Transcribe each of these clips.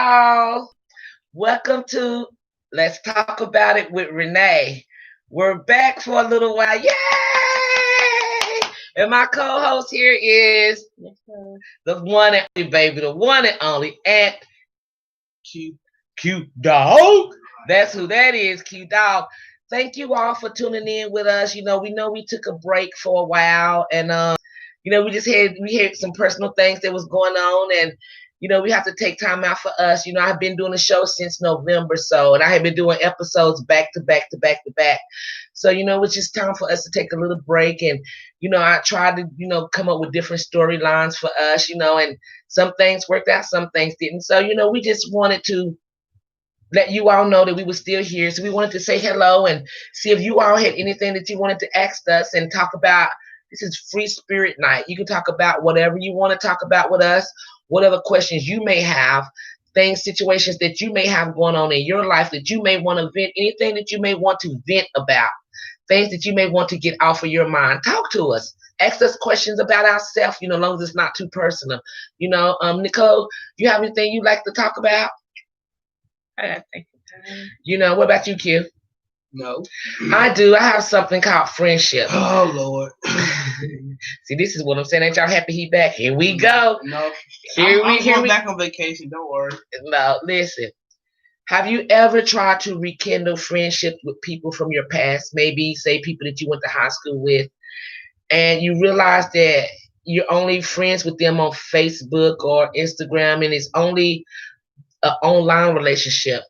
y'all. Welcome to Let's Talk About It with Renee. We're back for a little while. Yay! And my co-host here is the one and only baby, the one and only Aunt Q Dog. That's who that is, Q Dog. Thank you all for tuning in with us. We know we took a break for a while, and we had some personal things that was going on, and we have to take time out for us. I've been doing the show since November, and I have been doing episodes back to back to back to back. So it's just time for us to take a little break, and I tried to come up with different storylines for us, and some things worked out, some things didn't. So we just wanted to let you all know that we were still here. So we wanted to say hello and see if you all had anything that you wanted to ask us and talk about. This is Free Spirit Night. You can talk about whatever you want to talk about with us, whatever questions you may have, things, situations that you may have going on in your life that you may want to vent, anything that you may want to vent about, things that you may want to get off of your mind. Talk to us. Ask us questions about ourselves, as long as it's not too personal. Nicole, do you have anything you'd like to talk about? I gotta think. What about you, Q? No. I do. I have something called friendship. Oh Lord. See, this is what I'm saying. Ain't y'all happy he back? Here we go. No. I'm going back on vacation. Don't worry. No, listen. Have you ever tried to rekindle friendship with people from your past? Maybe say people that you went to high school with, and you realize that you're only friends with them on Facebook or Instagram, and it's only an online relationship.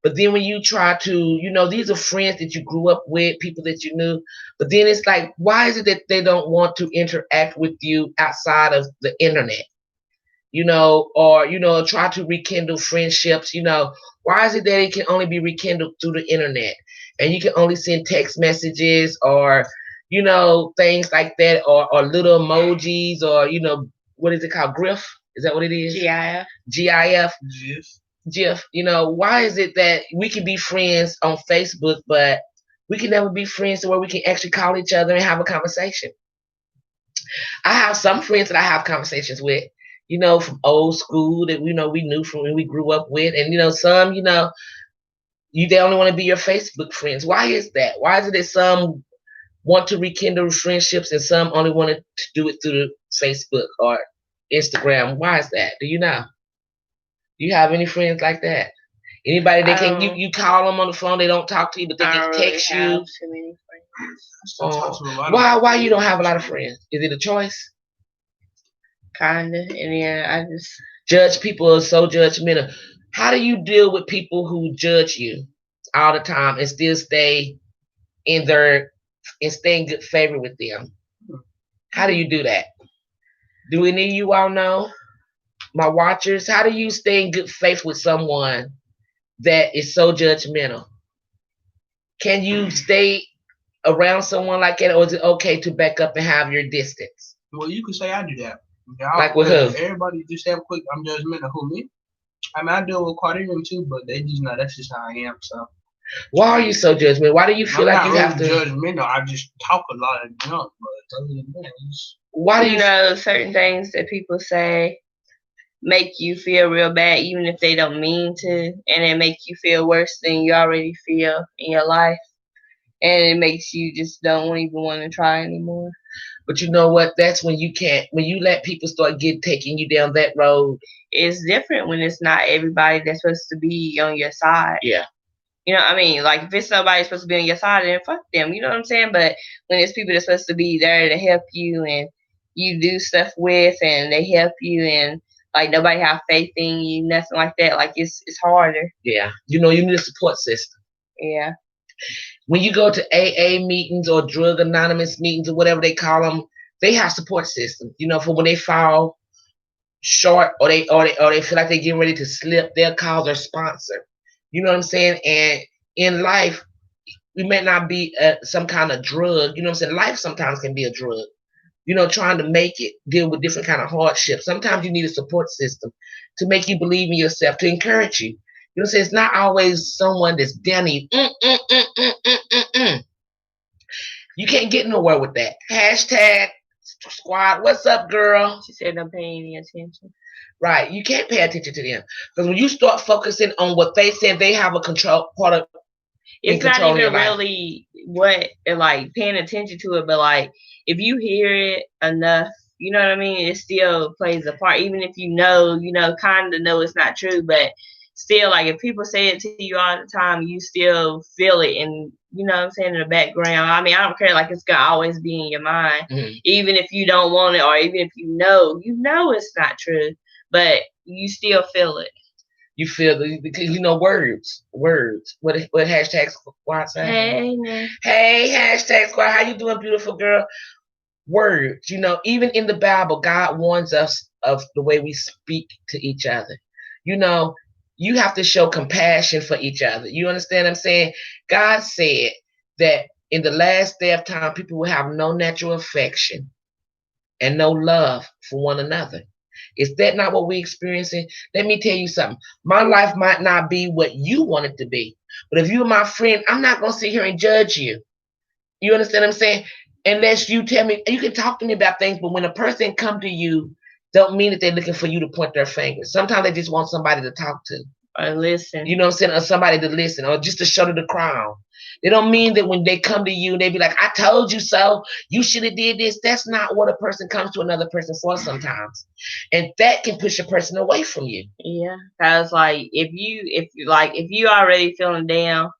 But then when you try to, these are friends that you grew up with, people that you knew. But then it's like, why is it that they don't want to interact with you outside of the internet? Or try to rekindle friendships. Why is it that it can only be rekindled through the internet? And you can only send text messages or, things like that, or little emojis, or, what is it called? GIF? Is that what it is? GIF. GIF. GIF. Why is it that we can be friends on Facebook, but we can never be friends to where we can actually call each other and have a conversation? I have some friends that I have conversations with, from old school that we knew from when we grew up with, and some, they only want to be your Facebook friends. Why is that? Why is it that some want to rekindle friendships and some only want to do it through Facebook or Instagram? Why is that? Do you know? Do you have any friends like that? Anybody that can you call them on the phone, they don't talk to you, but they can text you? Too many friends. Why you don't have a lot of friends? Is it a choice? Kinda, and I just judge. People are so judgmental. How do you deal with people who judge you all the time and still stay in good favor with them? How do you do that? Do any of you all know? My watchers, how do you stay in good faith with someone that is so judgmental? Can you stay around someone like that, or is it okay to back up and have your distance? Well, you could say I do that. Like with who? Everybody just have quick. I'm judgmental. Who, me? I mean, I deal with Carterian too, but they just know that's just how I am. So. Why are you so judgmental? Why do you feel like you have to? Judgmental. I just talk a lot of junk, but other than that, why do you know certain things that people say make you feel real bad, even if they don't mean to, and it make you feel worse than you already feel in your life, and it makes you just don't even want to try anymore. But you know what? That's when you can't. When you let people start taking you down that road. It's different when it's not everybody that's supposed to be on your side. Yeah. Like if it's somebody supposed to be on your side, then fuck them. You know what I'm saying? But when it's people that's supposed to be there to help you and you do stuff with, and they help you, and like nobody have faith in you, nothing like that. Like it's harder. Yeah. You need a support system. Yeah. When you go to AA meetings or drug anonymous meetings or whatever they call them, they have support systems. For when they fall short or they feel like they're getting ready to slip, they'll call their sponsor. You know what I'm saying? And in life, we may not be some kind of drug. You know what I'm saying? Life sometimes can be a drug. Trying to make it, deal with different kind of hardships. Sometimes you need a support system to make you believe in yourself, to encourage you. You know what I'm saying? It's not always someone that's down you. You can't get nowhere with that. Hashtag Squad, what's up, girl? She said don't pay any attention. Right. You can't pay attention to them. Because when you start focusing on what they said, they have a control part of it's not even really what like paying attention to it, but like if you hear it enough, you know what I mean, it still plays a part, even if you know kind of know it's not true, but still, like if people say it to you all the time, you still feel it, and you know what I'm saying, in the background. I mean, I don't care, like it's gonna always be in your mind, even if you don't want it, or even if you know it's not true, but you still feel it. You feel because you know words. What hashtag squad say? Hey, hashtag squad. How you doing, beautiful girl? Words. You know, even in the Bible, God warns us of the way we speak to each other. You know, you have to show compassion for each other. You understand what I'm saying? God said that in the last day of time, people will have no natural affection and no love for one another. Is that not what we're experiencing? Let me tell you something. My life might not be what you want it to be. But if you're my friend, I'm not going to sit here and judge you. You understand what I'm saying? Unless you tell me, you can talk to me about things, but when a person come to you, don't mean that they're looking for you to point their fingers. Sometimes they just want somebody to talk to. Or listen. You know what I'm saying? Or somebody to listen, or just to show to the crowd. They don't mean that when they come to you, they be like, I told you so. You should have did this. That's not what a person comes to another person for sometimes. And that can push a person away from you. Yeah. Because like if you already feeling down,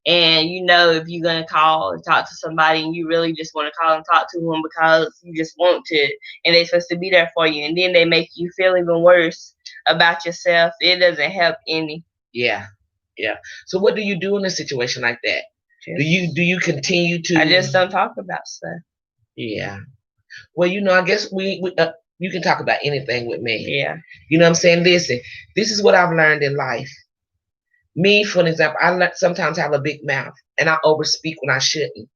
and you know if you're gonna call and talk to somebody, and you really just want to call and talk to them because you just want to, and they're supposed to be there for you, and then they make you feel even worse about yourself, it doesn't help any. Yeah. So what do you do in a situation like that? Do you continue to? I just don't talk about stuff. Yeah. Well, you know, I guess you can talk about anything with me. Yeah. You know what I'm saying? Listen, this is what I've learned in life. Me, for example, I sometimes have a big mouth, and I overspeak when I shouldn't.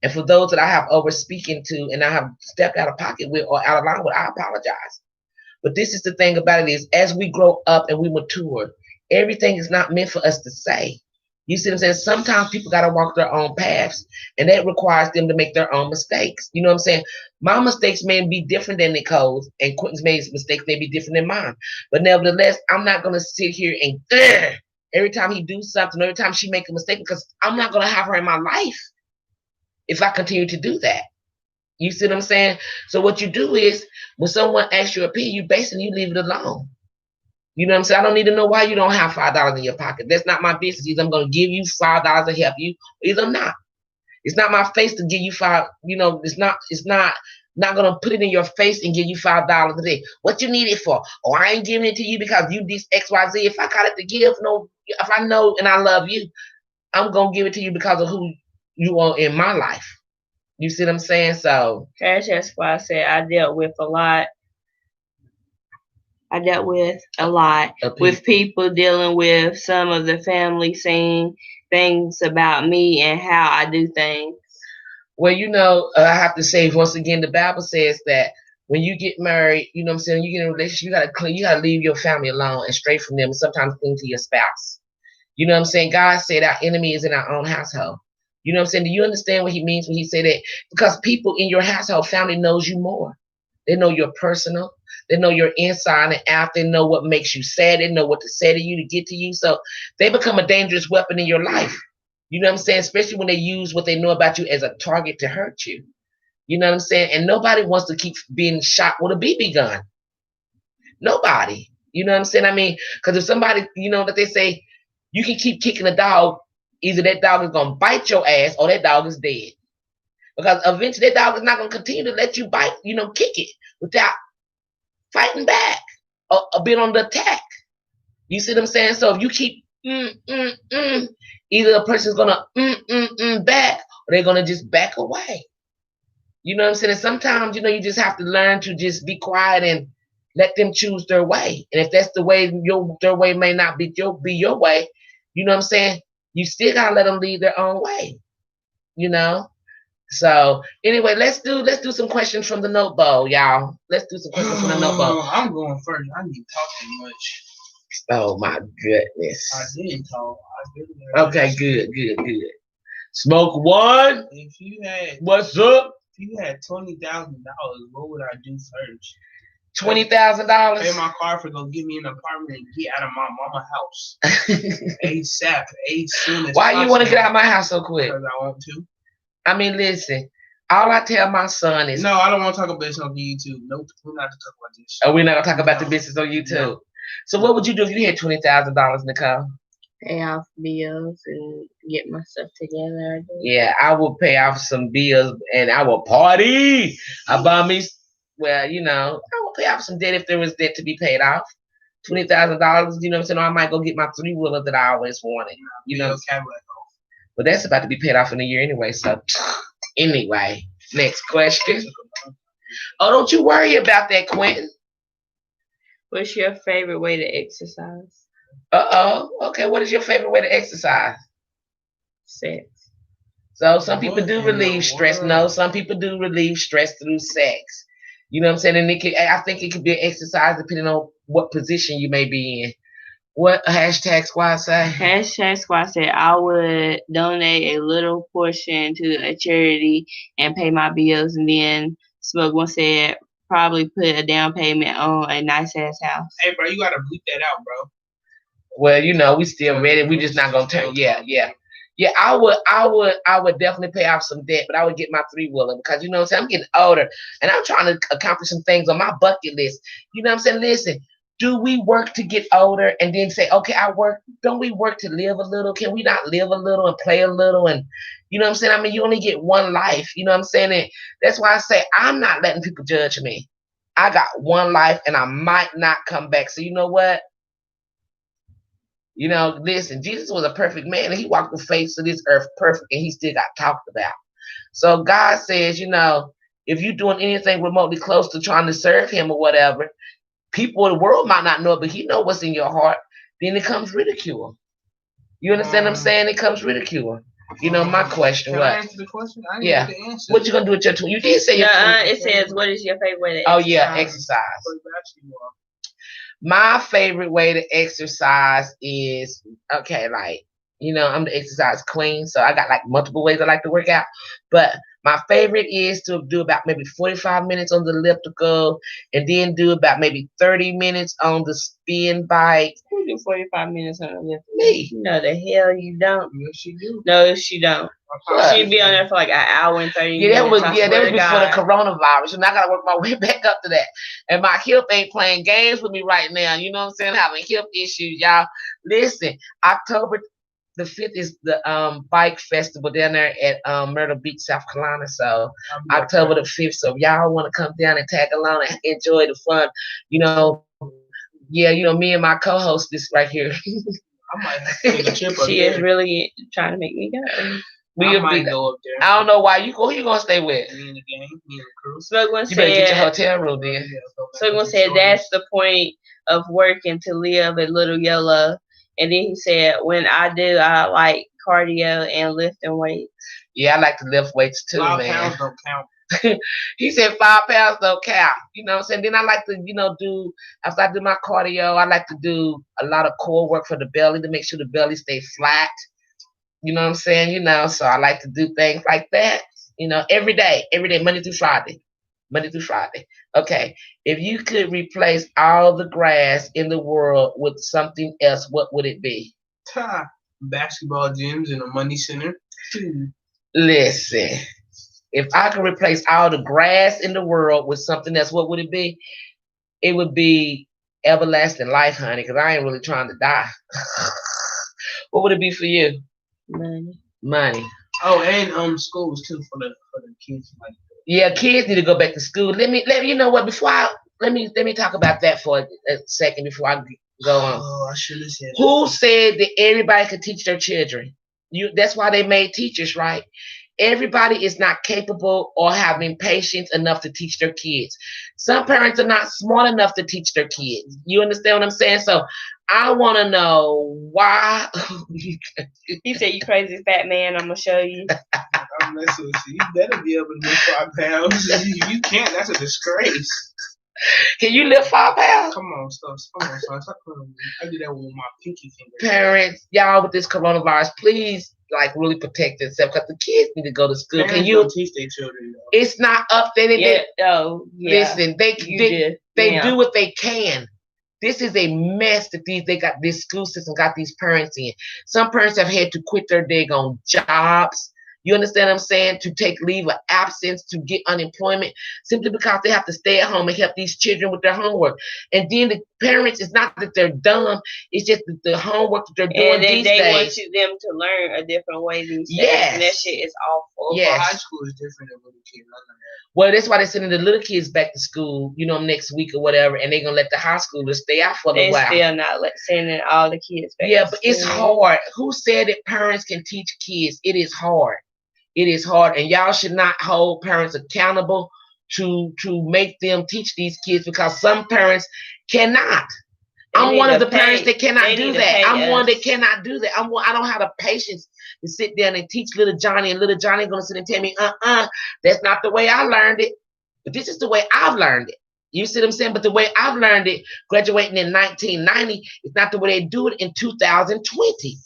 And for those that I have overspeaking to, and I have stepped out of pocket with or out of line with, I apologize. But this is the thing about it is, as we grow up and we mature, everything is not meant for us to say. You see what I'm saying? Sometimes people got to walk their own paths, and that requires them to make their own mistakes. You know what I'm saying? My mistakes may be different than Nicole's, and Quentin's mistakes may be different than mine. But nevertheless, I'm not going to sit here and every time he do something, every time she make a mistake, because I'm not going to have her in my life if I continue to do that. You see what I'm saying? So what you do is, when someone asks your opinion, you basically leave it alone. You know what I'm saying? I don't need to know why you don't have $5 in your pocket. That's not my business. Either I'm going to give you $5 to help you, either I'm not. It's not my face to give you $5. You know, it's not going to put it in your face and give you $5 a day. What you need it for? Oh, I ain't giving it to you because you this XYZ. If I got it to give, if I know and I love you, I'm going to give it to you because of who you are in my life. You see what I'm saying? So that's why I said I dealt with a lot with people dealing with some of the family saying things about me and how I do things. Well, you know, I have to say once again, the Bible says that when you get married, you know what I'm saying, you get in a relationship, you gotta leave your family alone and stray from them, and sometimes cling to your spouse. You know what I'm saying? God said our enemy is in our own household. You know what I'm saying? Do you understand what he means when he said that? Because people in your household, family knows you more. They know your personal. They know your inside and out. They know what makes you sad. They know what to say to you to get to you. So they become a dangerous weapon in your life. You know what I'm saying? Especially when they use what they know about you as a target to hurt you. You know what I'm saying? And nobody wants to keep being shot with a BB gun. Nobody. You know what I'm saying? I mean, because if somebody, you know, that they say you can keep kicking a dog, either that dog is going to bite your ass or that dog is dead. Because eventually that dog is not going to continue to let you bite, you know, kick it without fighting back or being on the attack. You see what I'm saying? So if you keep either the person's going to back or they're going to just back away. You know what I'm saying? And sometimes, you know, you just have to learn to just be quiet and let them choose their way. And if that's the way, their way may not be your way, you know what I'm saying? You still got to let them lead their own way, you know? So anyway, let's do some questions from the notebook, y'all. Let's do some questions from the notebook. I'm going first. I didn't talk too much. Oh my goodness. I didn't talk. Okay, good. Smoke one. If you had what's up? you had $20,000, what would I do first? $20,000. Pay my car for go get me an apartment and get out of my mama house ASAP, as soon as Why you want to get out of possible. my house so quick? Because I want to. I mean, listen. All I tell my son is, No, I don't want to talk about this on YouTube. Nope, we're not to talk about this. oh, we're not gonna talk about the No. business on YouTube. No. So, what would you do if you had $20,000, Nicole? Pay off bills and get my stuff together. I guess. Yeah, I will pay off some bills and I will party. I buy me, well, you know, I will pay off some debt if there was debt to be paid off. $20,000, you know what I'm saying? Or I might go get my 3-wheeler that I always wanted. You know, Cadillac. but that's about to be paid off in a year anyway. So, anyway, next question. Oh, don't you worry about that, Quentin. What's your favorite way to exercise? Okay, what is your favorite way to exercise? Sex. So some people What do in the relieve stress. world? No, some people do relieve stress through sex. You know what I'm saying? And I think it could be an exercise depending on what position you may be in. What hashtag squad say? Hashtag Squad said I would donate a little portion to a charity and pay my bills, and then Smoke One said probably put a down payment on a nice ass house. Hey, bro, you gotta bleep that out, bro. Well, you know, we still ready. We just not gonna turn. Yeah. I would definitely pay off some debt, but I would get my 3-wheeler because you know what I'm saying. I'm getting older, and I'm trying to accomplish some things on my bucket list. You know what I'm saying? Listen, do we work to get older and then say, okay, I work? Don't we work to live a little? Can we not live a little and play a little? And you know what I'm saying? I mean, you only get one life. You know what I'm saying? And that's why I say I'm not letting people judge me. I got one life, and I might not come back. So you know what? You know, listen, Jesus was a perfect man and he walked the face of this earth perfect and he still got talked about. So God says, you know, if you're doing anything remotely close to trying to serve him or whatever, people in the world might not know it, but he knows what's in your heart. Then it comes ridicule. You understand what I'm saying? It comes ridicule. You know, my question, Can what? I answer the question? I didn't Yeah. get the answer. What you gonna do with your tool? You did say your It says what is your favorite way to Oh exercise? yeah, exercise. For basketball. My favorite way to exercise is okay, like you know, I'm the exercise queen, so I got like multiple ways I like to work out. But my favorite is to do about maybe 45 minutes on the elliptical, and then do about maybe 30 minutes on the spin bike. Who do 45 minutes on the lift? Me. No, the hell you don't. Yes, she do. No, she don't. What? She'd be on there for like an hour and 30 Yeah, minutes. that was before the coronavirus, and I gotta work my way back up to that. And my hip ain't playing games with me right now. You know what I'm saying? Having hip issues, y'all. Listen, October the 5th is the bike festival down there at Myrtle Beach, South Carolina. So October the 5th. So if y'all want to come down and tag along and enjoy the fun, you know, yeah, you know, me and my co-host this right here. I might have to take a trip up She there. is really trying to make me go. I might go up there. I don't know why you go. Who you gonna stay with? Me and the gang, me and the crew. Smoke One You better get your said. hotel room then. Smoke One said that's the point of working, to live a little YOLO. And then he said, when I do, I like cardio and lifting weights. Yeah, I like to lift weights too, 5 man. pounds don't count. He said 5 pounds don't count. You know what I'm saying? Then I like to, you know, do after I do my cardio, I like to do a lot of core work for the belly to make sure the belly stays flat. You know what I'm saying? You know, so I like to do things like that. You know, every day, Monday through Friday. Okay. If you could replace all the grass in the world with something else, what would it be? Basketball gyms and a money center. Listen, if I could replace all the grass in the world with something else, what would it be? It would be everlasting life, honey, because I ain't really trying to die. What would it be for you? Money. Oh, and schools too for the kids like that. Yeah, kids need to go back to school. Let me you know what, let me talk about that for a second before I go on. Oh, I should have said Who said that everybody could teach their children? That's why they made teachers, right? Everybody is not capable or having patience enough to teach their kids. Some parents are not smart enough to teach their kids. You understand what I'm saying? So I want to know why. He said, you crazy fat man, I'm going to show you. I'm messing with you. You better be able to lift 5 pounds. If you can't, that's a disgrace. Can you lift 5 pounds? Come on, son. Stop playing with me. I did that with my pinky finger. Parents, y'all with this coronavirus, please like really protect yourself because the kids need to go to school. Parents Can you don't teach their children, though. It's not up there. Yeah. Oh, yeah. Listen, they do what they can. This is a mess that they got this school system got these parents in. Some parents have had to quit their daggone jobs. You understand what I'm saying? To take leave of absence, to get unemployment, simply because they have to stay at home and help these children with their homework. And then the parents, it's not that they're dumb, it's just that the homework that they're doing these they days. want them to learn a different way these days. Yes. And that shit is awful. Yes. High school is different than little kids. Well, that's why they're sending the little kids back to school, next week or whatever, and they're gonna let the high schoolers stay out for a while. They still not sending all the kids back. Yeah, but it's hard. Who said that parents can teach kids? It is hard. It is hard, and y'all should not hold parents accountable to make them teach these kids because some parents cannot. I'm one of the parents that cannot do that. I'm one that cannot do that. I don't have the patience to sit down and teach little Johnny, and little Johnny gonna sit and tell me, that's not the way I learned it. But this is the way I've learned it. You see what I'm saying? But the way I've learned it, graduating in 1990, is not the way they do it in 2020.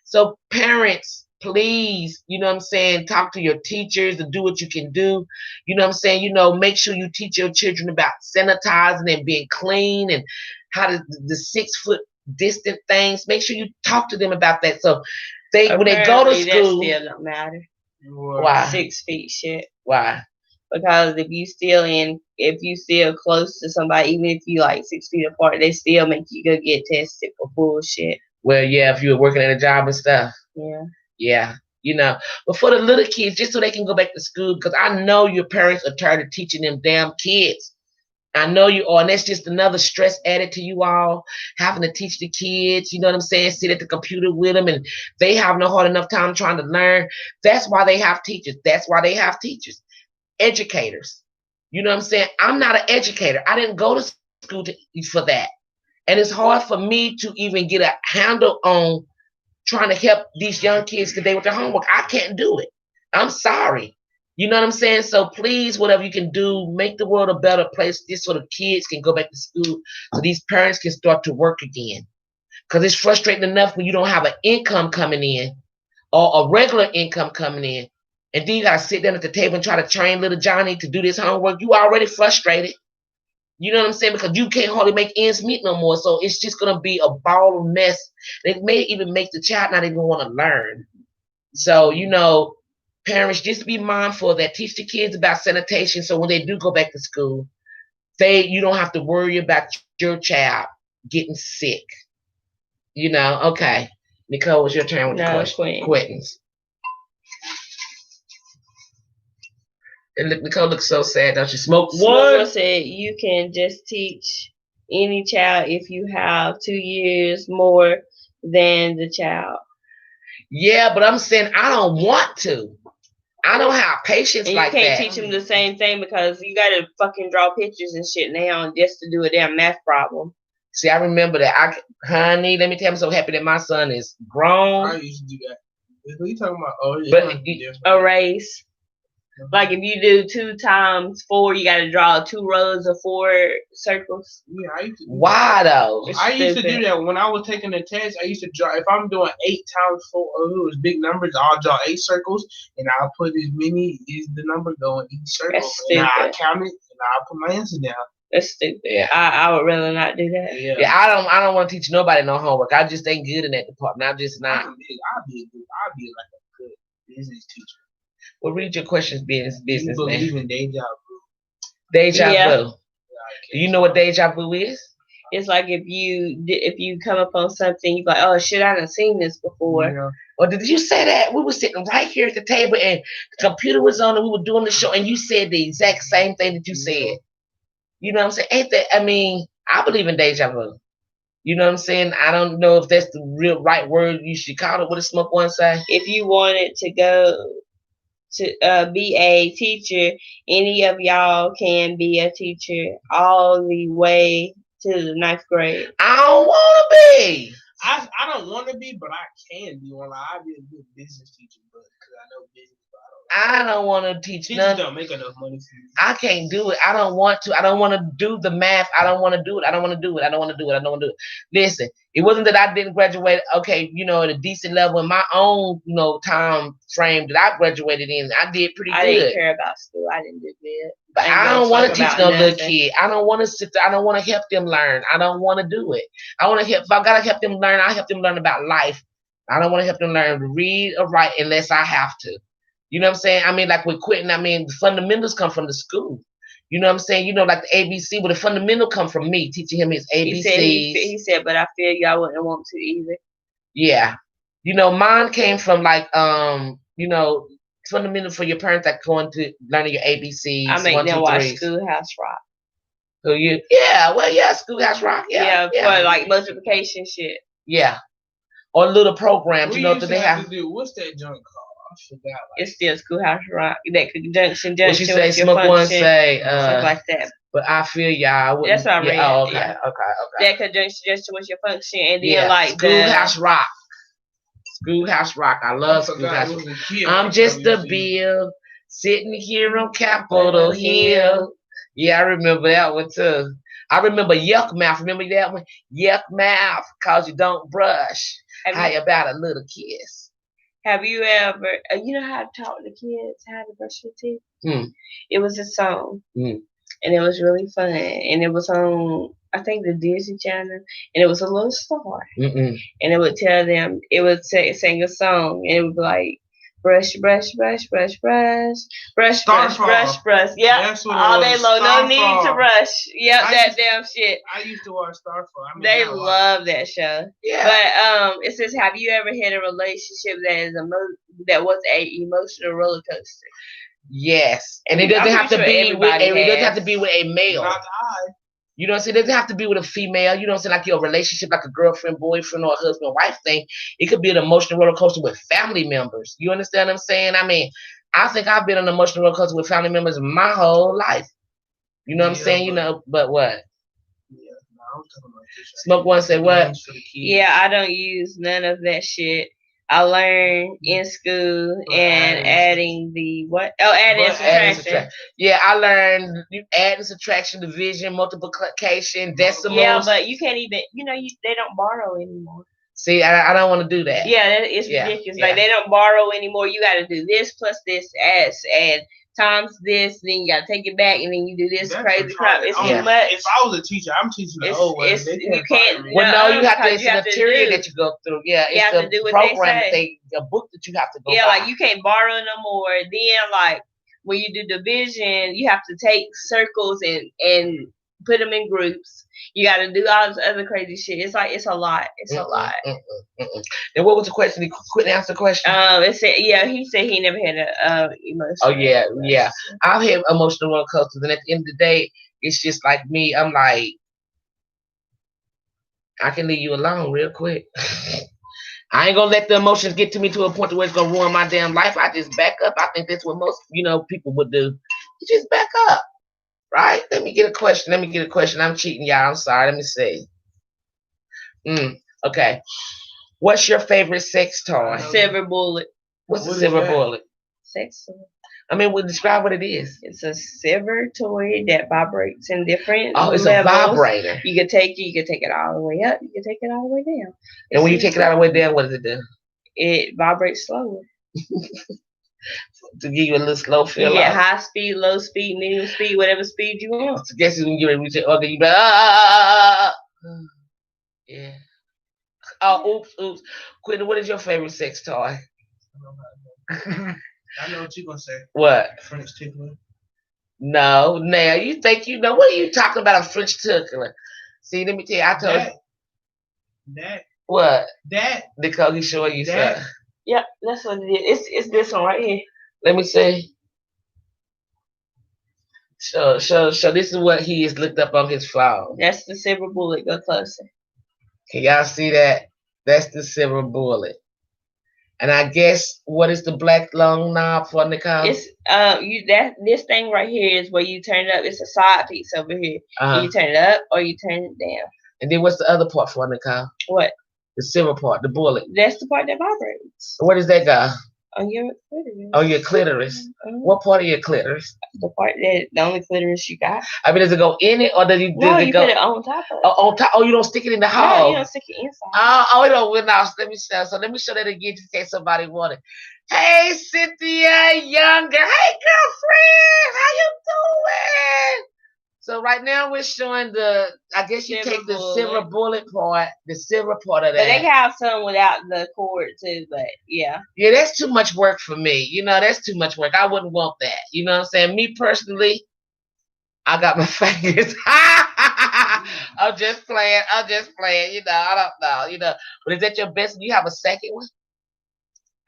So parents, please, talk to your teachers and do what you can do. You know what I'm saying? Make sure you teach your children about sanitizing and being clean and how to the 6 foot distant things. Make sure you talk to them about that. So when they go to school, that still don't matter. Why? 6 feet shit. Why? Because if you still close to somebody, even if you like 6 feet apart, they still make you go get tested for bullshit. Well, yeah, if you were working at a job and stuff. Yeah. Yeah. But for the little kids, just so they can go back to school, because I know your parents are tired of teaching them damn kids. I know you are, and that's just another stress added to you all, having to teach the kids, you know what I'm saying, sit at the computer with them, and they have no hard enough time trying to learn. That's why they have teachers. Educators. You know what I'm saying? I'm not an educator. I didn't go to school for that. And it's hard for me to even get a handle on trying to help these young kids today with their homework. I can't do it. I'm sorry. You know what I'm saying? So please, whatever you can do, make the world a better place just so the kids can go back to school, so these parents can start to work again. Because it's frustrating enough when you don't have an income coming in or a regular income coming in. And then you got to sit down at the table and try to train little Johnny to do this homework. You already frustrated. You know what I'm saying? Because you can't hardly make ends meet no more. So it's just going to be a ball of mess. It may even make the child not even want to learn. So, parents, just be mindful of that. Teach the kids about sanitation so when they do go back to school, you don't have to worry about your child getting sick. Okay. Nicole, it's your turn with the question. Quentin's. And Nicole looks so sad. Don't you smoke one? Someone said you can just teach any child if you have 2 years more than the child. Yeah, but I'm saying I don't want to. I don't have patience like that. You can't teach them the same thing because you gotta fucking draw pictures and shit now just to do a damn math problem. See, I remember that. Honey, let me tell you, I'm so happy that my son is grown. I used to do that. What are you talking about? Oh, yeah. But erase. Like if you do 2 times 4, you gotta draw 2 rows of 4 circles. Yeah, I used to do Why though? I used to do that when I was taking the test. I used to draw. If I'm doing 8 times 4, if it was big numbers, I'll draw 8 circles, and I'll put as many is the number going each circle. And I'll count it, and I'll put my answer down. That's stupid. Yeah. I would rather not do that. Yeah, I don't want to teach nobody no homework. I just ain't good in that department. I'm just not. I'll be like a good business teacher. Well, read your questions, business, you believe in deja vu? Deja vu. Do you know what deja vu is? It's like if you come upon something, you're like, oh shit, I done seen this before. Yeah. Or did you say that? We were sitting right here at the table and the computer was on and we were doing the show and you said the exact same thing that you said. You know what I'm saying? Ain't that? I mean, I believe in deja vu. You know what I'm saying? I don't know if that's the real right word you should call it. What did Smoke One say? If you wanted to go to be a teacher, any of y'all can be a teacher all the way to the 9th grade. I don't want to be. I don't want to be, but I can be one. I'll be a good business teacher, but because I know business, but I don't want to teach Teachers don't make enough money for you. I can't do it. I don't want to. I don't want to do the math. I don't want to do it. I don't want to do it. I don't want to do it. I don't want to do it. Listen, it wasn't that I didn't graduate, okay, at a decent level in my own, time frame that I graduated in. I did pretty good. I didn't care about school. I didn't do good. But I don't want to teach no little kid. I don't want to sit there. I don't want to help them learn. I don't want to do it. I want to help. If I gotta help them learn, I help them learn about life. I don't want to help them learn to read or write unless I have to. You know what I'm saying? I mean, like with Quentin, the fundamentals come from the school. You know what I'm saying? Like the ABC, but the fundamental come from me teaching him his ABCs. He said, but I feel y'all wouldn't want to either. Yeah. Mine came from fundamental for your parents that going to learning your ABCs. I make them watch Schoolhouse Rock. So yeah, Schoolhouse Rock. Yeah, for like multiplication shit. Yeah. Or little programs, that they have. To do. What's that junk called? I forgot. It's still Schoolhouse Rock. That junction. What you say? Smoke one say. Stuff like that. But I feel y'all. That's what I read. Oh, okay, yeah. okay. That conjunction with your function, and then Schoolhouse Rock. Schoolhouse Rock. I love Schoolhouse Rock. I'm just a bill sitting here on Capitol Hill. Yeah, I remember that one too. I remember Yuck Mouth. Remember that one? Yuck Mouth, cause you don't brush. How about a little kiss? Have you ever, you know how to talk to kids, how to brush your teeth? It was a song, and it was really fun, and it was on, I think, the Disney Channel, and it was a little star, and it would tell them, it would sing a song, and it would be like, brush, brush, brush, brush, brush, brush, brush, brush, brush. Yep, all day long. No need to brush. Yep, that damn shit. I used to watch Starfall. They love that show. Yeah. But it says, have you ever had a relationship that was a emotional roller coaster? Yes, and it doesn't have to be with a male. Not I. You know what I'm saying? It doesn't have to be with a female. You know what I'm saying? Like your relationship, like a girlfriend, boyfriend, or a husband-wife thing. It could be an emotional roller coaster with family members. You understand what I'm saying? I mean, I think I've been on an emotional roller coaster with family members my whole life. You know what I'm saying? But what? Yeah, no, I'm talking about this. Smoke one say what? Yeah, I don't use none of that shit. I learned in school and adding the what? Oh, adding and subtraction. Yeah, I learned adding, subtraction, division, multiplication, decimals. Yeah, but you can't even, they don't borrow anymore. See, I don't want to do that. Yeah, it's ridiculous. Yeah. Like, they don't borrow anymore. You got to do this plus this, add times this, then you gotta take it back, and then you do this crazy crap. It's too much. If I was a teacher, I'm teaching the old way. You can't. Well, no, you have to. It's the material that you go through. Yeah, you have to do what program. A book that you have to go. Yeah, by. like you can't borrow no more. Then, like when you do division, you have to take circles and put them in groups. You got to do all this other crazy shit. It's like it's a lot. It's a lot. And what was the question? He couldn't answer the question. It said, he said he never had a emotional. Oh yeah. I've had emotional roller coasters, and at the end of the day, it's just like me. I'm like, I can leave you alone real quick. I ain't gonna let the emotions get to me to a point where it's gonna ruin my damn life. I just back up. I think that's what most people would do. You just back up. Right? Let me get a question. I'm cheating, y'all. I'm sorry. Let me see. Okay. What's your favorite sex toy? Silver bullet. What's a silver bullet? Sex toy. I mean, describe what it is. It's a silver toy that vibrates in different it's levels. A vibrator. You can take it all the way up. You can take it all the way down. And when you take it all the way down, what does it do? It vibrates slowly. To give you a little slow feel. Yeah, high speed, low speed, medium speed, whatever speed you want. So guess when you reach it, okay, you be yeah. Oh, oops. Quentin, what is your favorite sex toy? I know what you're gonna say. What? French tickler. No, now you think you know. What are you talking about? A French tickler? See, let me tell you. I told you. That. What? That. Because he's showing you something. Yep, that's what it is. It's this one right here. Let me see. So this is what he has looked up on his phone. That's the silver bullet. Go closer. Can y'all see that? That's the silver bullet. And I guess what is the black long knob for, Nicole? It's this thing right here is where you turn it up. It's a side piece over here. You turn it up or you turn it down. And then what's the other part for, Nicole? What? The silver part, the bullet. That's the part that vibrates. Where does that go? On your clitoris. On your clitoris. Mm-hmm. What part of your clitoris? The part the only clitoris you got. I mean, does it go in it or does it No, you put it on top of it. On top? Oh, you don't stick it in the hole. No, you don't stick it inside. Oh, no. Let me show. So let me show that again in case somebody wanted. Hey, Cynthia Younger. Hey, girlfriend. How you doing? So right now we're showing I guess you take the silver bullet part, the silver part of that. But they have some without the cord too, but yeah. Yeah, that's too much work for me. That's too much work. I wouldn't want that. You know what I'm saying? Me personally, I got my fingers. I'm just playing. I don't know. But is that your best? Do you have a second one?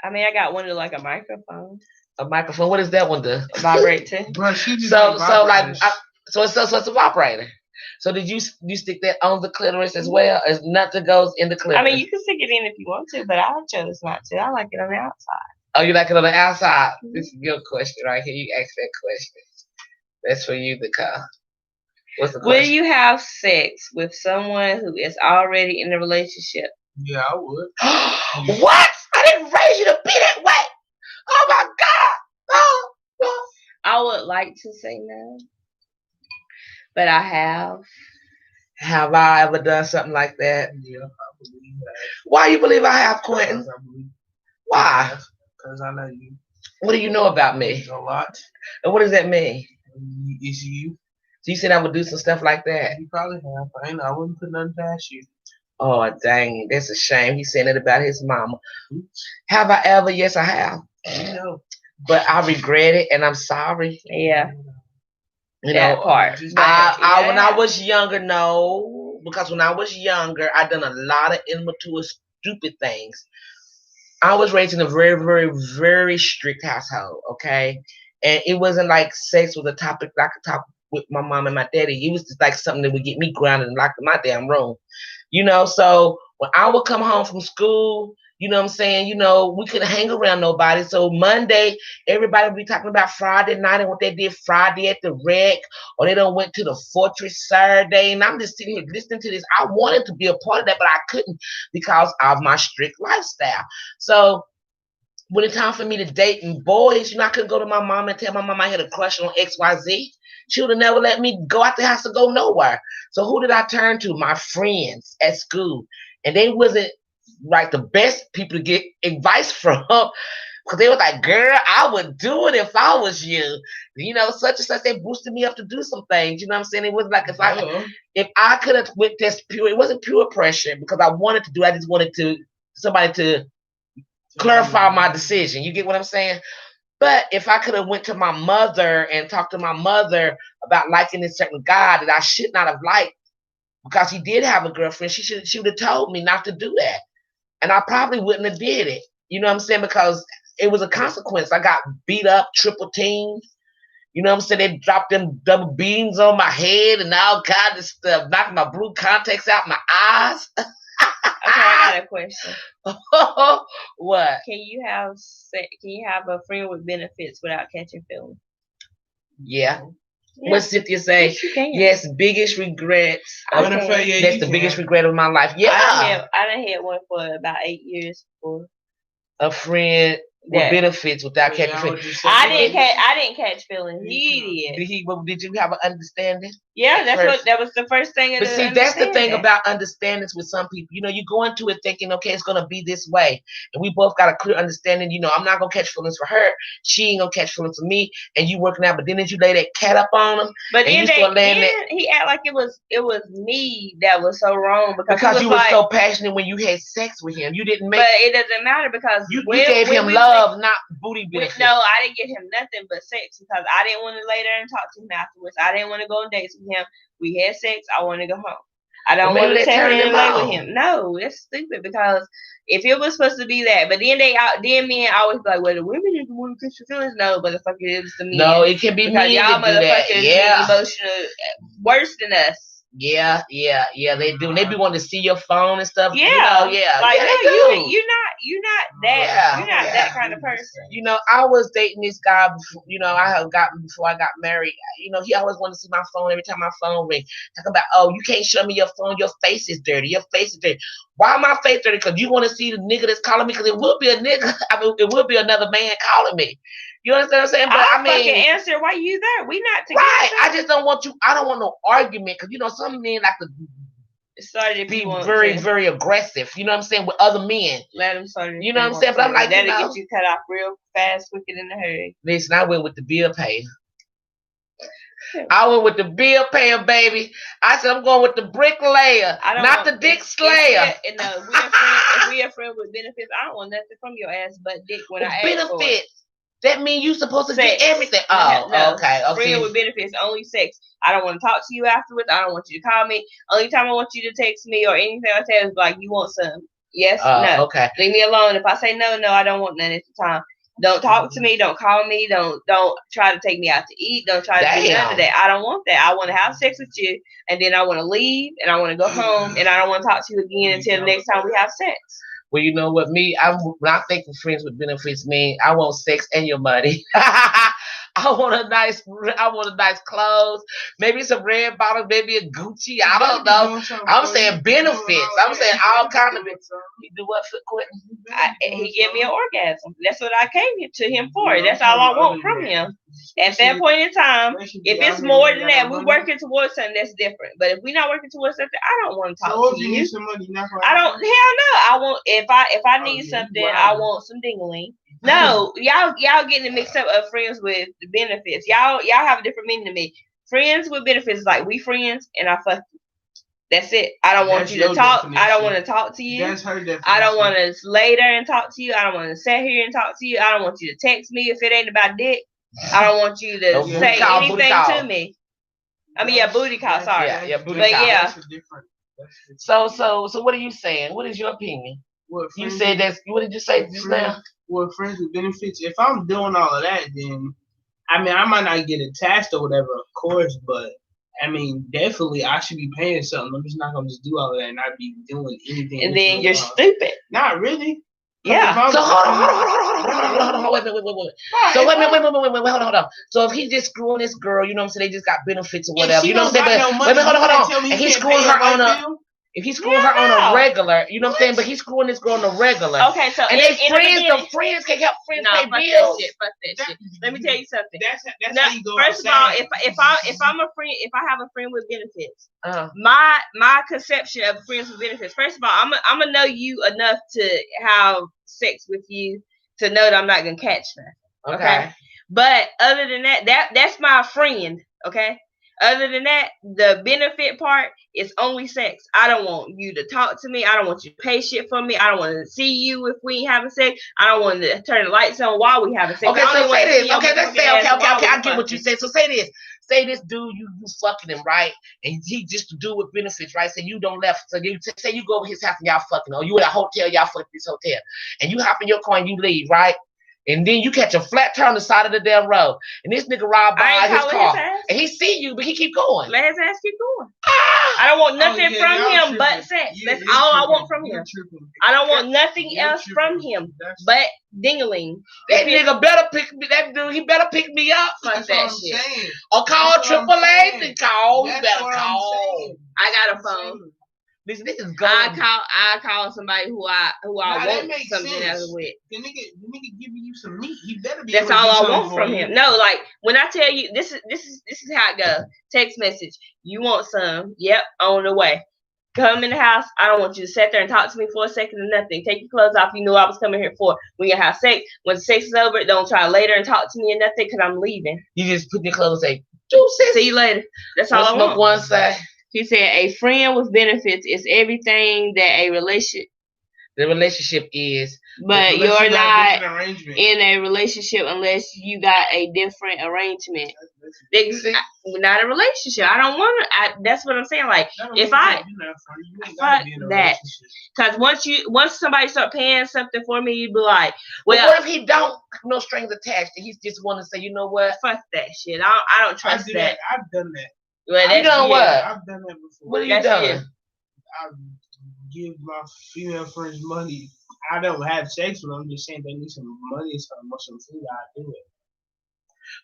I mean, I got one to like a microphone. A microphone? What does that one do? Vibrate too. Bro, she just So it's a vibrator. So did you stick that on the clitoris as well? As nothing goes in the clitoris? I mean, you can stick it in if you want to, but I chose not to. I like it on the outside. Oh, you like it on the outside? Mm-hmm. This is your question right here. You ask that question. That's for you to call. What's the question? Will you have sex with someone who is already in a relationship? Yeah, I would. What? I didn't raise you to be that way. Oh my God. Oh. I would like to say no. But I have. Have I ever done something like that? Yeah, I believe that. Why you believe I have, Quentin? Why? Because I know you. What do you know about me? A lot. And what does that mean? It's you. So you said I would do some stuff like that? You probably have. I wouldn't put nothing past you. Oh, dang. That's a shame. He's saying it about his mama. Have I ever? Yes, I have. But I regret it and I'm sorry. Yeah. That part. When I was younger, no. Because when I was younger, I done a lot of immature, stupid things. I was raised in a very, very, very strict household, okay? And it wasn't like sex was a topic that I could talk with my mom and my daddy. It was just like something that would get me grounded and locked in my damn room. So when I would come home from school, you know what I'm saying? We couldn't hang around nobody. So Monday, everybody would be talking about Friday night and what they did Friday at the rec, or they done went to the Fortress Saturday. And I'm just sitting here listening to this. I wanted to be a part of that, but I couldn't because of my strict lifestyle. So when it's time for me to date boys, I couldn't go to my mom and tell my mom I had a crush on XYZ. She would have never let me go out the house to go nowhere. So who did I turn to? My friends at school. And they wasn't like the best people to get advice from, because they were like, girl, I would do it if I was you. Such and such. They boosted me up to do some things. You know what I'm saying? It wasn't like if I could have went this pure, it wasn't pure pressure because I wanted to do it. I just wanted somebody to clarify my decision. You get what I'm saying? But if I could have went to my mother and talked to my mother about liking this certain guy that I should not have liked because he did have a girlfriend, she would have told me not to do that. And I probably wouldn't have did it. You know what I'm saying? Because it was a consequence. I got beat up, triple teamed. You know what I'm saying? They dropped them double beams on my head and all kinds of stuff, knocking my blue contacts out my eyes. Okay, I got a question. What? Can you have a friend with benefits without catching feelings? Yeah. What Cynthia say? Yes, biggest regrets. That's the biggest regret of my life. Yeah. I done had one for about 8 years before. A friend with benefits without catching feelings. I didn't catch feelings. He did. Did you have an understanding? Yeah, that was the first thing. But see, that's the thing about understandings with some people. You go into it thinking, okay, it's gonna be this way, and we both got a clear understanding. I'm not gonna catch feelings for her. She ain't gonna catch feelings for me, and you working out. But then you lay that cat up on him, but then he act like it was me that was so wrong because you were so passionate when you had sex with him. You didn't make. But it doesn't matter because you gave him love, not booty benefits. No, I didn't give him nothing but sex because I didn't want to lay there and talk to him afterwards. I didn't want to go on dates with him. We had sex. I want to go home. I don't want to tell him and lay with him. No, that's stupid because if it was supposed to be that, but then men always be like, well, the women is the one who catch your feelings. No, motherfucker, it was the men. No, it can be men y'all that do that. Yeah, emotional worse than us. Yeah, they do. And they be wanting to see your phone and stuff. Yeah, yeah. Like, yeah, no, that kind of person. You know, I was dating this guy before, you know, before I got married. You know, he always wanted to see my phone every time my phone rings. Talk about, oh, you can't show me your phone, your face is dirty. Your face is dirty. Why my face dirty? Because you want to see the nigga that's calling me, because it will be a nigga. I mean, it will be another man calling me. You understand what I'm saying? But I mean, fucking answer. Why you there? We not together. Right. I just don't want you. I don't want no argument, because you know some men like to be very, very aggressive. You know what I'm saying, with other men. Let them start. You know what I'm saying? But I'm like, that'll get you cut off real fast, wicked in the hurry. Listen, I went with the bill pay. I went with the bill payer, baby. I said I'm going with the bricklayer, not the dick slayer. If we are friends with benefits, I don't want nothing from your ass but dick when I ask for it. That means you supposed to get everything. Oh, no. Okay. Friend with benefits, only sex. I don't want to talk to you afterwards. I don't want you to call me. Only time I want you to text me or anything like that is like, you want some. Yes, no. Okay. Leave me alone. If I say no, I don't want none at the time. Don't talk to me. Don't call me. Don't try to take me out to eat. Don't try to do none of that. I don't want that. I want to have sex with you, and then I want to leave, and I want to go home, and I don't want to talk to you again until the next time we have sex. Well, you know what, when I think of friends with benefits, man, I want sex and your money. I want a nice clothes, maybe some red bottoms, maybe a Gucci. I don't know. I'm saying benefits. I'm saying all kind of benefits. You do what for Quentin? He gave me an orgasm. That's what I came to him for. That's all I want from him. At that point in time, if it's more than that, we're working towards something that's different. But if we're not working towards something, I don't want to talk to you. I don't. Hell no. I want if I need something, I want some dingling. No, y'all getting it mixed up of friends with benefits. Y'all have a different meaning to me. Friends with benefits is like we friends and I fuck you. That's it. I don't want you to talk. Definition. I don't want to talk to you. That's her definition. I don't want to lay there and talk to you. I don't want to sit here and talk to you. I don't want you to text me if it ain't about dick. I don't want you to say anything to me. I mean, booty call. Sorry. Yeah, booty call. Yeah. So what are you saying? What is your opinion? You said that's. What did you say just now? Well, friends with benefits. If I'm doing all of that, then I mean, I might not get attached or whatever, of course, but I mean, definitely I should be paying something. I'm just not gonna just do all of that and not be doing anything. And then you're stupid. Not really. Yeah. So hold on. Wait. So wait, hold on. So if he's just screwing this girl, you know what I'm saying? They just got benefits or whatever. You know what I'm saying? But wait, hold on. And he's screwing her on a. If he's screwing her on a regular, you know what I'm saying? But he's screwing this girl on a regular. Okay, so and they friends can help friends pay bills. Fuck that shit. Let me tell you something. That's how you go. First of all, if I'm a friend, if I have a friend with benefits, my conception of friends with benefits. First of all, I'm gonna know you enough to have sex with you to know that I'm not gonna catch nothing. Okay. But other than that's my friend. Okay. Other than that, the benefit part is only sex. I don't want you to talk to me. I don't want you to pay shit for me. I don't want to see you if we ain't having sex. I don't want to turn the lights on while we having sex. Okay, so say this. Okay, let's say, okay, I get what you said. So say this. Say this dude, you fucking him, right? And he just a dude with benefits, right? So you don't left. So you say you go over his house and y'all fucking, or you at a hotel, y'all fucking this hotel. And you hop in your car and you leave, right? And then you catch a flat turn on the side of the damn road. And this nigga ride by his car. And he see you, but he keep going. Let his ass keep going. I don't want nothing from him but sex. That's all I want from him. I don't want nothing else from him but dingling. That nigga better pick me. That dude, he better pick me up. Fuck that shit. Or call AAA to call. You better call. I got a phone. This is good. I call somebody who I want something else with. The nigga giving you some meat. He better be. That's all I want from him. No, like when I tell you this is how it goes. Text message. You want some? Yep, on the way. Come in the house. I don't want you to sit there and talk to me for a second or nothing. Take your clothes off. You knew I was coming here for. When you have sex. When the sex is over, don't try later and talk to me or nothing because I'm leaving. You just put your clothes and say, see you later. That's all I want. One side. He said a friend with benefits is everything that a relationship is. But you're not in a relationship unless you got a different arrangement. Not a relationship. I don't want to. That's what I'm saying. Like if I fuck that, because once somebody start paying something for me, you'd be like, well, what if he don't? No strings attached. He's just want to say, you know what? Fuck that shit. I don't trust that. I've done that. Well, you done what? I've done that before. What have you done? I give my female friends money. I don't have sex with them. I'm just saying they need some money or some food. I do it.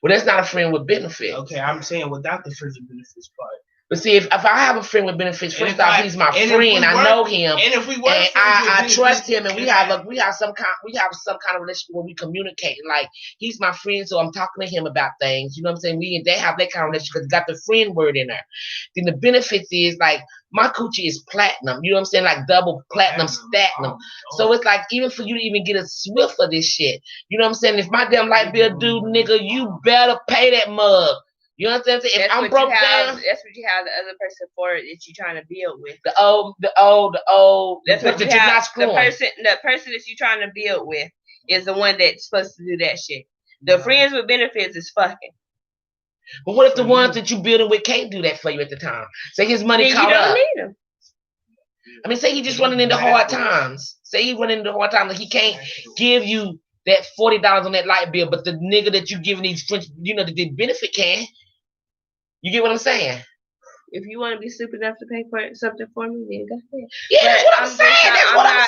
Well, that's not a friend with benefits. Okay, I'm saying without the friends with benefits part. But see, if I have a friend with benefits, first off, he's my friend. I know him, and if we work, and I trust him, and we have some kind of relationship where we communicate. Like he's my friend, so I'm talking to him about things. You know what I'm saying? They have that kind of relationship because got the friend word in there. Then the benefits is like my coochie is platinum. You know what I'm saying? Like double platinum, statinum. So it's like even for you to even get a swift of this shit. You know what I'm saying? If my damn light bill due, nigga, you better pay that mug. You know what I'm saying? If I'm broke down, that's what you have the other person for that you're trying to build with. The old. That's what you have. The person that you're trying to build with is the one that's supposed to do that shit. The friends with benefits is fucking. But what if the ones that you building with can't do that for you at the time? Say his money caught up. You don't need him. I mean, say he just running into hard times. Say he running into hard times, like he can't give you that $40 on that light bill, but the nigga that you giving these, you know, the benefit can. You get what I'm saying? If you want to be stupid enough to pay for something for me, then go ahead. Yeah, that's what I'm saying. That's what I'm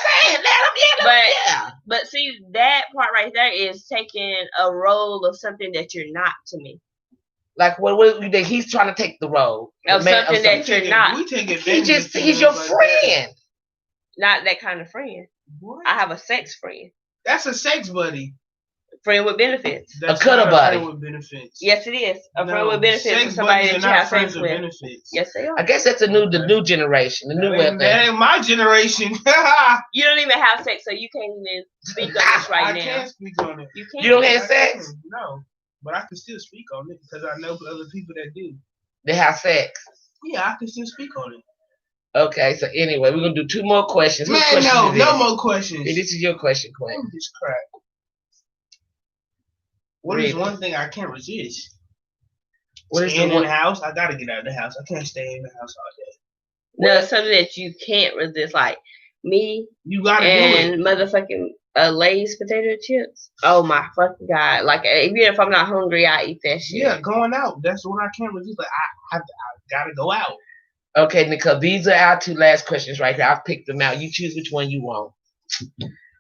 saying. But see, that part right there is taking a role of something that you're not to me. Like what he's trying to take the role of something that you're not. He's your friend. Not that kind of friend. What? I have a sex friend. That's a sex buddy. Friend with benefits. That's a cuddle buddy. Friend with benefits. Yes, it is. A friend with benefits is somebody that you have sex with. Benefits. Yes, they are. I guess that's the new generation. The new way of thinking. That ain't my generation. You don't even have sex, so you can't even speak on this right now. I can't speak on it. You don't have sex? No. But I can still speak on it because I know other people that do. They have sex? Yeah, I can still speak on it. Okay, so anyway, we're going to do 2 more questions. Man, no more questions. Hey, this is your question, Quinn. This crap. What is one thing I can't resist? What is in the house? I gotta get out of the house. I can't stay in the house all day. No, something that you can't resist, like me. You gotta do it. Motherfucking Lay's potato chips. Oh my fucking god! Like even if I'm not hungry, I eat that shit. Yeah, going out. That's what I can't resist. Like I gotta go out. Okay, Nicole. These are our 2 last questions right here. I've picked them out. You choose which one you want.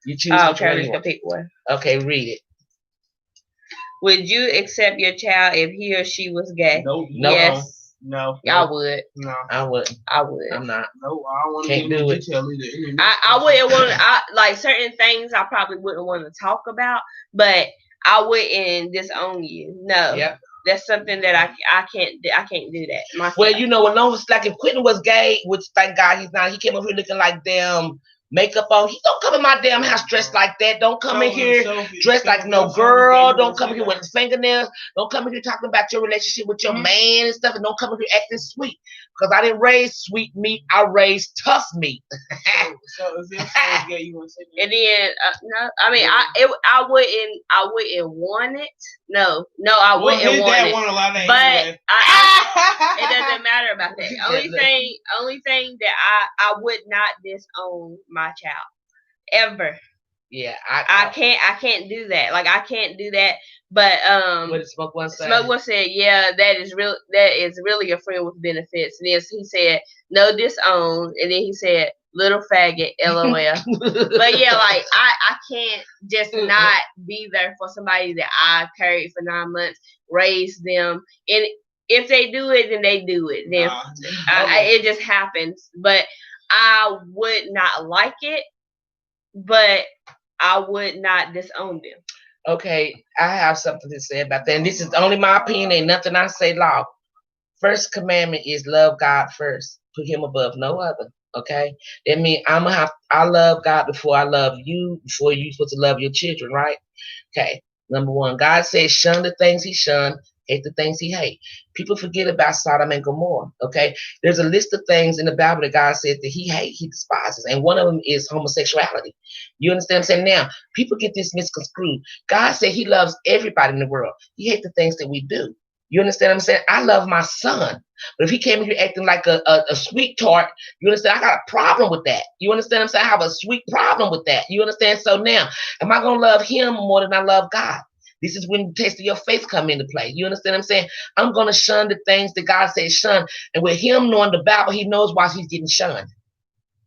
You choose which one you want. Pick one. Okay, read it. Would you accept your child if he or she was gay? No. Yes. No. I would. No. I wouldn't. I would. I'm not. No, I don't want to do it. I wouldn't want to. Like certain things, I probably wouldn't want to talk about, but I wouldn't disown you. No. Yep. That's something that I can't do that myself. Well, you know, like if Quentin was gay, which thank God he's not. He came up here looking like damn makeup on. He don't come in my damn house dressed like that. Don't come in here dressed like no girl. Don't come in here with fingernails. Don't come in here talking about your relationship with your man and stuff. And don't come in here acting sweet. Because I didn't raise sweet meat. I raised tough meat. So if you're gay, you want to say that? And then no, I mean I wouldn't want it. No, I wouldn't want it. But it doesn't matter about that. Only thing that I would not disown my child ever. Yeah, I can't do that. Like I can't do that. But what did Smoke One say? Smoke One said, yeah, that is really a friend with benefits. And then he said, no disown. And then he said, little faggot, LOL. But yeah, like I can't just not be there for somebody that I carried for 9 months, raised them, and if they do it, then they do it. Then it just happens. But I would not like it, but I would not disown them. Okay, I have something to say about that. And this is only my opinion. Ain't nothing I say law. First commandment is love God first. Put him above no other. Okay? That means I love God before I love you, before you're supposed to love your children, right? Okay. Number 1, God says shun the things he shunned, hate the things he hate. People forget about Sodom and Gomorrah. Okay? There's a list of things in the Bible that God says that he hates, he despises. And one of them is homosexuality. You understand what I'm saying? Now, people get this misconstrued. God said he loves everybody in the world. He hates the things that we do. You understand what I'm saying? I love my son. But if he came here acting like a sweet tart, you understand? I got a problem with that. You understand what I'm saying? I have a sweet problem with that. You understand? So now, am I going to love him more than I love God? This is when the taste of your faith come into play. You understand what I'm saying? I'm going to shun the things that God says shun. And with him knowing the Bible, he knows why he's getting shunned.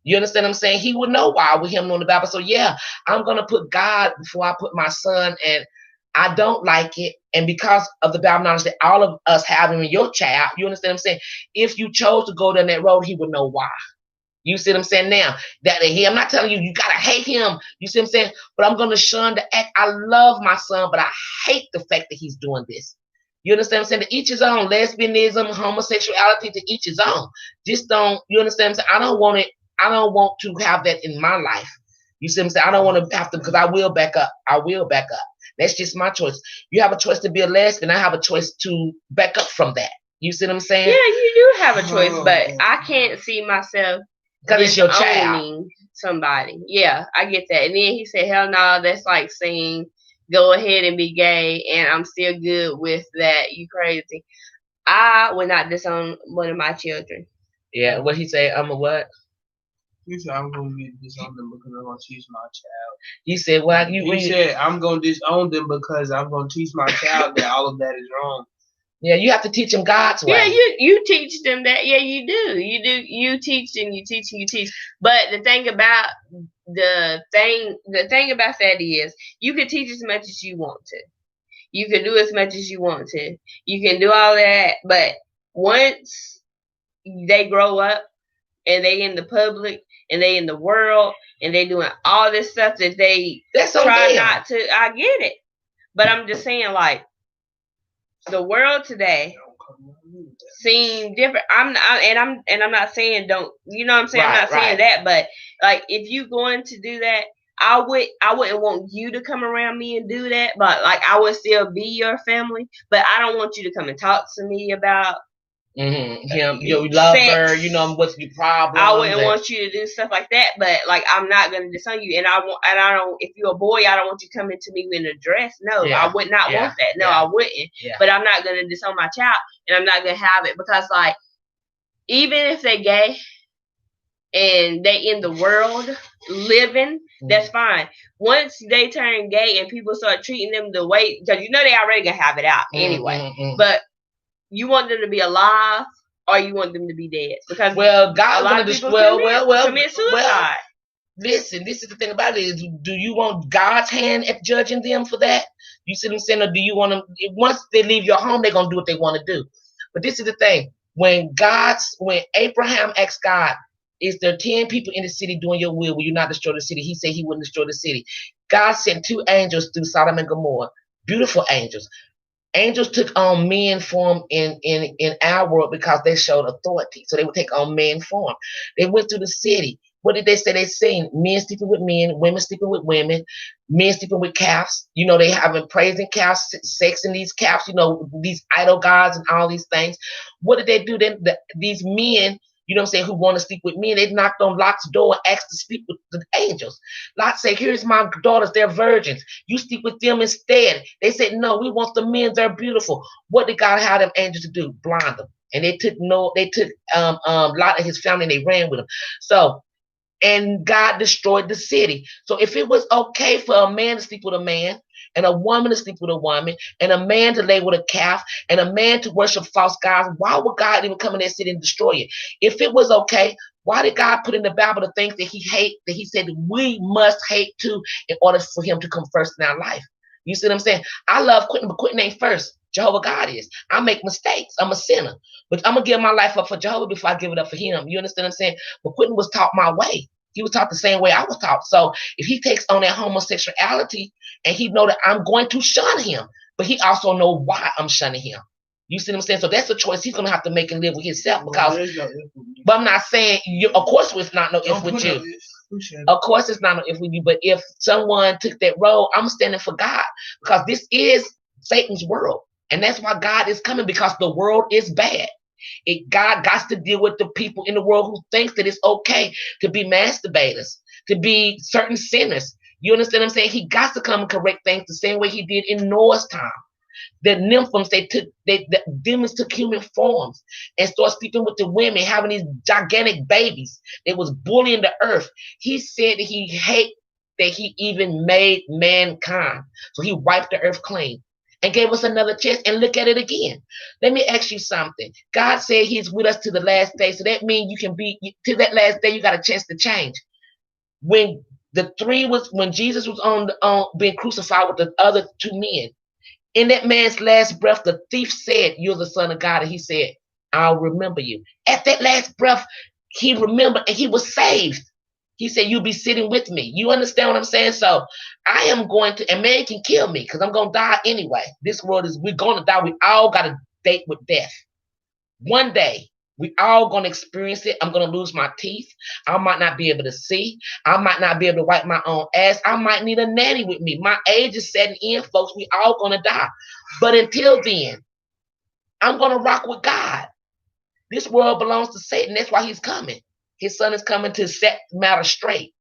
You understand what I'm saying? He would know why with him knowing the Bible. So yeah, I'm gonna put God before I put my son, and I don't like it. And because of the Bible knowledge that all of us have in your child, you understand what I'm saying? If you chose to go down that road, he would know why. You see what I'm saying? Now that I'm not telling you gotta hate him. You see what I'm saying? But I'm gonna shun the act. I love my son, but I hate the fact that he's doing this. You understand what I'm saying? To each his own. Lesbianism, homosexuality, to each his own. Just don't. You understand what I'm saying? I don't want it. I don't want to have that in my life. You see what I'm saying? I don't want to have to, because I will back up. I will back up. That's just my choice. You have a choice to be a lesbian. I have a choice to back up from that. You see what I'm saying? Yeah, you do have a choice, but I can't see myself because it's your child. Somebody. Yeah, I get that. And then he said, hell no, that's like saying go ahead and be gay, and I'm still good with that. You crazy. I would not disown one of my children. Yeah, what he say? I'm a what? He said, I'm going to disown them because I'm going to teach my child. He said, well, he said, I'm going to disown them because I'm going to teach my child that all of that is wrong. Yeah, you have to teach them God's way. Yeah, you teach them that. Yeah, you do. You teach and you teach and you teach. But the thing about the thing about that is you can teach as much as you want to. You can do as much as you want to. You can do all that. But once they grow up and they in the public and they in the world and they doing all this stuff that they try not to, I get it. But I'm just saying, like, the world today seems different. I'm not saying don't. You know what I'm saying? Right, I'm not saying that, but like if you going to do that, I wouldn't want you to come around me and do that. But like I would still be your family. But I don't want you to come and talk to me about him. You love her. You know what's your problem. I wouldn't want you to do stuff like that. But like I'm not gonna disown you. And I don't. If you're a boy, I don't want you coming to me in a dress. No, I would not want that. No, I wouldn't. Yeah. But I'm not gonna disown my child, and I'm not gonna have it because like even if they're gay and they in the world living, that's fine. Once they turn gay and people start treating them the way, because you know they already gonna have it out anyway. But you want them to be alive, or you want them to be dead? Because God's gonna commit suicide. Listen, this is the thing about it is, do you want God's hand at judging them for that? You see what I'm saying, or do you want them? Once they leave your home, they're gonna do what they want to do. But this is the thing: when Abraham asked God, "Is there 10 people in the city doing your will? Will you not destroy the city?" He said he wouldn't destroy the city. God sent 2 angels through Sodom and Gomorrah, beautiful angels. Angels took on men form in our world because they showed authority. So they would take on men form. They went through the city. What did they say? They seen men sleeping with men, women sleeping with women, men sleeping with calves. You know, they having praising calves, sex in these calves, you know, these idol gods and all these things. What did they do? Then these men, you know what I'm saying, who want to sleep with me, they knocked on Lot's door and asked to sleep with the angels. Lot said, here's my daughters, they're virgins. You sleep with them instead. They said, no, we want the men, they're beautiful. What did God have them angels to do? Blind them. And they took Lot and his family and they ran with him. So, and God destroyed the city. So if it was okay for a man to sleep with a man, and a woman to sleep with a woman, and a man to lay with a calf, and a man to worship false gods, why would God even come in that city and destroy it? If it was okay, why did God put in the Bible the things that he said we must hate too in order for him to come first in our life? You see what I'm saying? I love quitting, but quitting ain't first. Jehovah God is. I make mistakes. I'm a sinner. But I'm going to give my life up for Jehovah before I give it up for him. You understand what I'm saying? But quitting was taught my way. He was taught the same way I was taught. So if he takes on that homosexuality and he know that I'm going to shun him, but he also know why I'm shunning him. You see what I'm saying? So that's a choice he's going to have to make and live with himself. Because, but I'm not saying, of course it's not no if with you. Of course it's not no if with you. But if someone took that role, I'm standing for God. Because this is Satan's world. And that's why God is coming, because the world is bad. God got to deal with the people in the world who thinks that it's okay to be masturbators, to be certain sinners. You understand what I'm saying? He got to come and correct things the same way he did in Noah's time. The nymphs, the demons took human forms and started sleeping with the women, having these gigantic babies. They was bullying the earth. He said that he even made mankind. So he wiped the earth clean. and gave us another chance, and look at it again. Let me ask you something. God said he's with us to the last day. So that means you can be to that last day, you got a chance to change. When when Jesus was on being crucified with the other two men, in that man's last breath, the thief said, "You're the Son of God." And he said, "I'll remember you." At that last breath, he remembered and he was saved. He said, "You'll be sitting with me." You understand what I'm saying? So I am going to, and man can kill me because I'm going to die anyway. This world we're going to die. We all got a date with death. One day, we all going to experience it. I'm going to lose my teeth. I might not be able to see. I might not be able to wipe my own ass. I might need a nanny with me. My age is setting in, folks. We all going to die. But until then, I'm going to rock with God. This world belongs to Satan. That's why he's coming. His son is coming to set matters straight.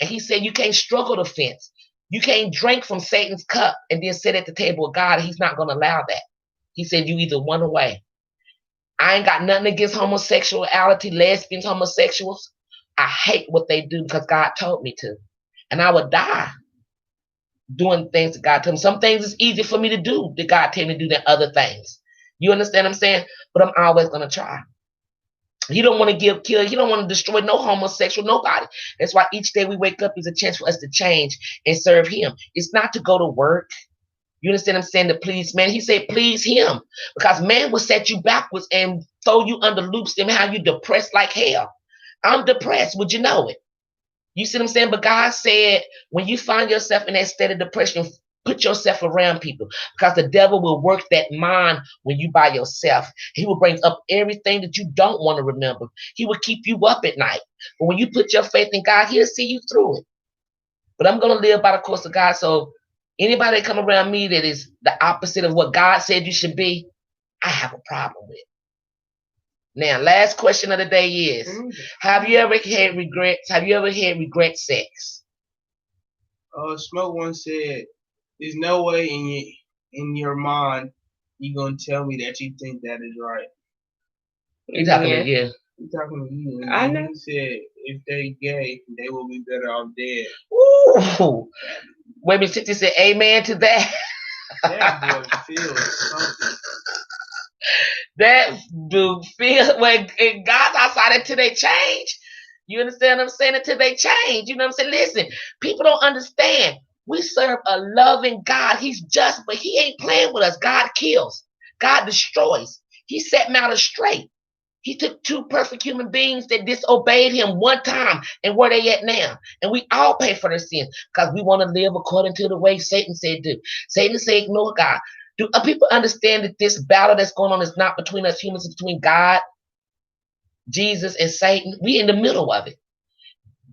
And he said, you can't struggle the fence. You can't drink from Satan's cup and then sit at the table with God. He's not going to allow that. He said, you either one away. I ain't got nothing against homosexuality, lesbians, homosexuals. I hate what they do because God told me to. And I would die doing things that God told me. Some things is easier for me to do that God told me to do than other things. You understand what I'm saying? But I'm always going to try. He don't want to kill. He don't want to destroy no homosexual, nobody. That's why each day we wake up is a chance for us to change and serve him. It's not to go to work. You understand what I'm saying? To please man. He said, please him. Because man will set you backwards and throw you under loops and have you depressed like hell. I'm depressed. Would you know it? You see what I'm saying? But God said, when you find yourself in that state of depression, put yourself around people, because the devil will work that mind when you by yourself. He will bring up everything that you don't want to remember. He will keep you up at night. But when you put your faith in God, he'll see you through it. But I'm going to live by the course of God. So anybody that come around me that is the opposite of what God said you should be, I have a problem with. Now, last question of the day is, have you ever had regrets? Have you ever had regret sex? Smoke one said, there's no way in your mind you're going to tell me that you think that is right. He's talking to you. He's talking to you. I know. He said, if they gay, they will be better off dead. Ooh. Women 60 said amen to that. That boy feels something. That dude feels when God's outside until they change. You understand what I'm saying? Until they change. You know what I'm saying? Listen, people don't understand. We serve a loving God. He's just, but he ain't playing with us. God kills. God destroys. He set matters straight. He took two perfect human beings that disobeyed him one time, and where they at now? And we all pay for their sins because we want to live according to the way Satan said do. Satan said ignore God. Do people understand that this battle that's going on is not between us humans, it's between God, Jesus, and Satan? We in the middle of it.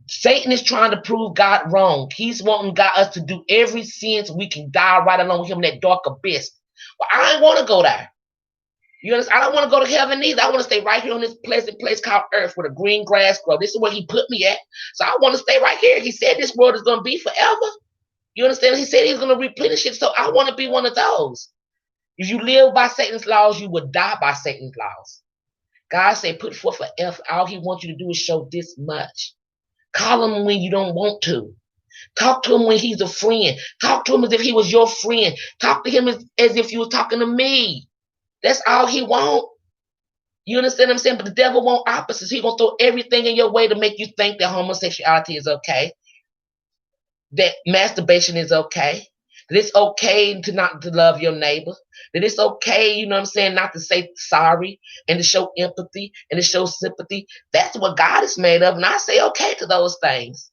Satan is trying to prove God wrong. He's wanting God us to do every sin so we can die right along with him in that dark abyss. Well, I ain't want to go there. You understand? I don't want to go to heaven either. I want to stay right here on this pleasant place called earth where the green grass grows. This is where he put me at. So I want to stay right here. He said this world is going to be forever. You understand? He said he's going to replenish it. So I want to be one of those. If you live by Satan's laws, you will die by Satan's laws. God said put forth an effort. All he wants you to do is show this much. Call him when you don't want to. Talk to him when he's a friend. Talk to him as if he was your friend. Talk to him as if you were talking to me. That's all he wants. You understand what I'm saying? But the devil wants opposites. He's going to throw everything in your way to make you think that homosexuality is okay, that masturbation is okay, that it's okay to not to love your neighbor, that it's okay, you know what I'm saying, not to say sorry and to show empathy and to show sympathy. That's what God is made of. And I say okay to those things.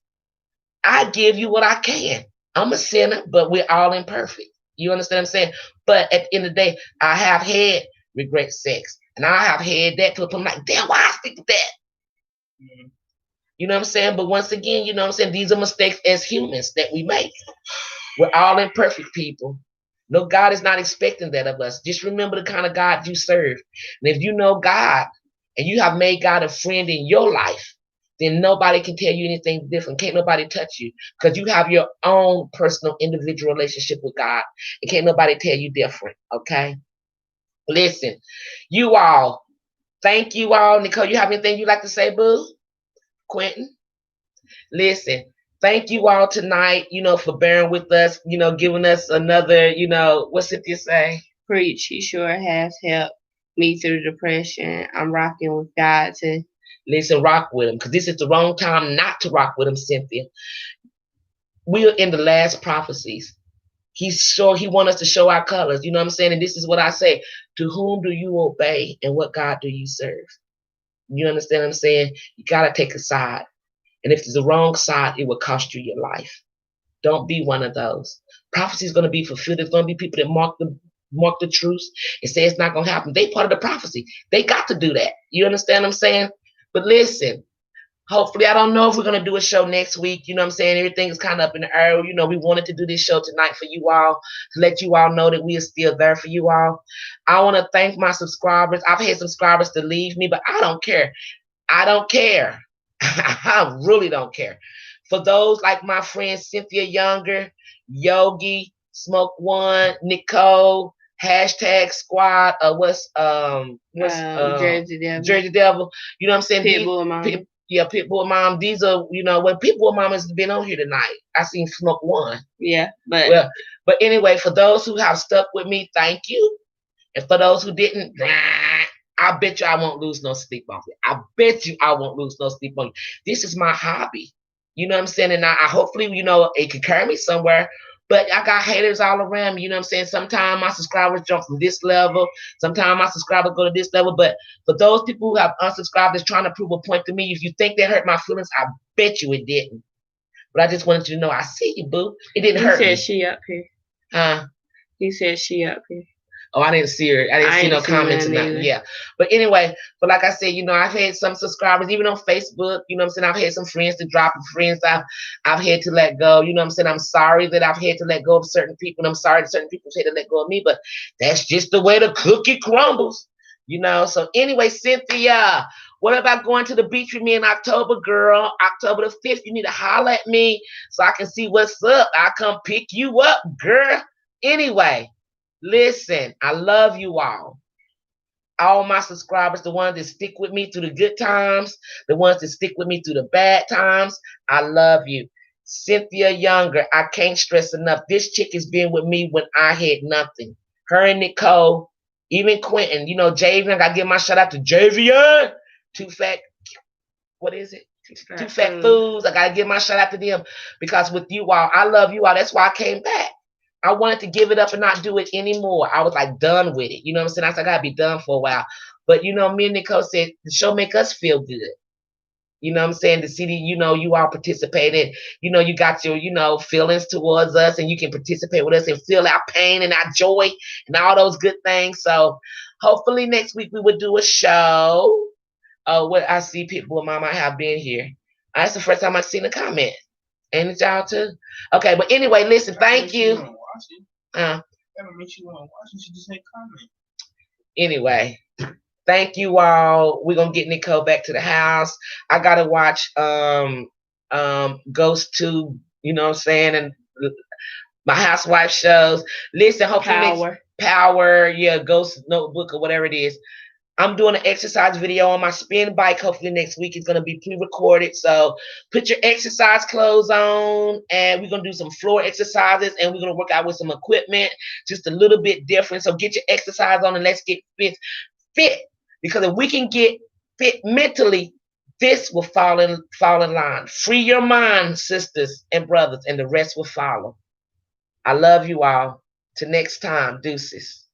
I give you what I can. I'm a sinner, but we're all imperfect. You understand what I'm saying? But at the end of the day, I have had regret sex. And I have had that to a point. I'm like, damn, why I stick with that? Mm-hmm. You know what I'm saying? But once again, you know what I'm saying? These are mistakes as humans that we make. We're all imperfect people. No, God is not expecting that of us. Just remember the kind of God you serve. And if you know God and you have made God a friend in your life, then nobody can tell you anything different. Can't nobody touch you because you have your own personal individual relationship with God. And can't nobody tell you different, okay? Listen, you all, thank you all. Nicole, you have anything you'd like to say, boo? Quentin? Listen, thank you all tonight, for bearing with us, giving us another, what Cynthia say? Preach. He sure has helped me through depression. I'm rocking with God to listen, rock with him, because this is the wrong time not to rock with him, Cynthia. We are in the last prophecies. He's sure he wants us to show our colors. You know what I'm saying? And this is what I say. To whom do you obey and what God do you serve? You understand what I'm saying? You got to take a side. And if it's the wrong side, it will cost you your life. Don't be one of those. Prophecy is going to be fulfilled. There's going to be people that mark the truth and say it's not going to happen. They part of the prophecy. They got to do that. You understand what I'm saying? But listen, hopefully, I don't know if we're going to do a show next week. You know what I'm saying? Everything is kind of up in the air. We wanted to do this show tonight for you all, to let you all know that we are still there for you all. I want to thank my subscribers. I've had subscribers to leave me, but I don't care. I don't care. I really don't care. For those like my friend Cynthia Younger, Yogi, Smoke One, Nicole, hashtag squad, Jersey Devil. Jersey Devil. You know what I'm saying? Pitbull Mom. Pitbull Mom. These are, when Pitbull Mom has been on here tonight, I seen Smoke One. Yeah, but anyway, for those who have stuck with me, thank you. And for those who didn't, I bet you I won't lose no sleep on it. I bet you I won't lose no sleep on it. This is my hobby. You know what I'm saying? And I hopefully, it can carry me somewhere. But I got haters all around me. You know what I'm saying? Sometimes my subscribers jump from this level. Sometimes my subscribers go to this level. But for those people who have unsubscribed that's trying to prove a point to me, if you think that hurt my feelings, I bet you it didn't. But I just wanted you to know I see you, boo. It didn't hurt me. He said she up here. Huh? He said she up here. Oh, I didn't see her. I didn't see no comments or nothing. Yeah. But anyway, like I said, I've had some subscribers, even on Facebook, you know what I'm saying? I've had some friends to drop, friends I've had to let go. You know what I'm saying? I'm sorry that I've had to let go of certain people. And I'm sorry that certain people had to let go of me, but that's just the way the cookie crumbles. So anyway, Cynthia, what about going to the beach with me in October, girl? October the 5th, you need to holler at me so I can see what's up. I'll come pick you up, girl. Anyway. Listen, I love you all. All my subscribers, the ones that stick with me through the good times, the ones that stick with me through the bad times, I love you. Cynthia Younger, I can't stress enough. This chick has been with me when I had nothing. Her and Nicole, even Quentin, Javian, I got to give my shout out to Javian. Too Fat, what is it? Too Fat Fools. I got to give my shout out to them because with you all, I love you all. That's why I came back. I wanted to give it up and not do it anymore. I was like done with it. You know what I'm saying? I said, I gotta be done for a while. But me and Nicole said the show make us feel good. You know what I'm saying? To see you all participated. You got your, feelings towards us and you can participate with us and feel our pain and our joy and all those good things. So hopefully next week we would do a show. What I see Pitbull Mama have been here. That's the first time I've seen a comment. Ain't it y'all too? Okay, but anyway, listen, thank you. That don't make you want to watch it. She just ain't comment. Anyway, thank you all. We're gonna get Nicole back to the house. I gotta watch Ghost 2, you know what I'm saying, and my housewife shows. Listen, hopefully Power, yeah, Ghost Notebook or whatever it is. I'm doing an exercise video on my spin bike. Hopefully next week it's going to be pre-recorded. So put your exercise clothes on and we're going to do some floor exercises and we're going to work out with some equipment, just a little bit different. So get your exercise on and let's get fit. Because if we can get fit mentally, this will fall in line. Free your mind, sisters and brothers, and the rest will follow. I love you all. Till next time, deuces.